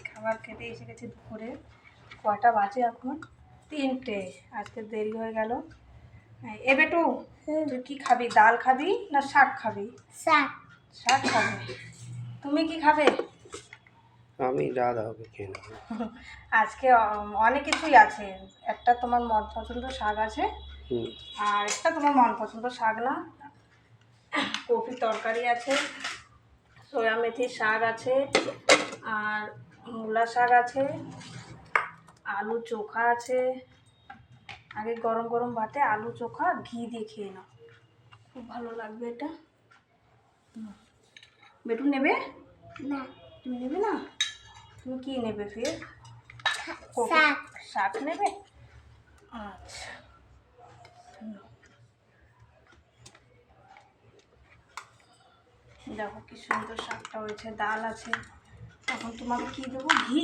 খাবার খেতে এসে গেছি দুপুরে। কয়টা বাজে এখন? 3টে। আজকে দেরি হয়ে গেল। এ বেটু, তুই কি খাবি? ডাল খাবি না শাক খাবি? শাক। শাক খাবে। তুমি কি খাবে? আমি ডাল হবে কেন? আজকে অনেক কিছুই আছে। একটা তোমার মন পছন্দ শাক আছে, আর একটা তোমার মন পছন্দ শাক না, কফি তরকারি আছে, সয়া মেথির শাক আছে, আর মূলা শাক আছে, আলু চোখা আছে। আগে গরম গরম ভাতে আলু চোখা ঘি দিয়ে খেয়ে নাও, খুব ভালো লাগবে এটা। বেটু নেবে না, তুমি নেবে না? তুমি কি নেবে ফের? শাক। শাক নেবে? আচ্ছা, দেখো কি সুন্দর শাকটা হয়েছে। ডাল আছে। এখন তোমাকে কি দেবো? ঘি।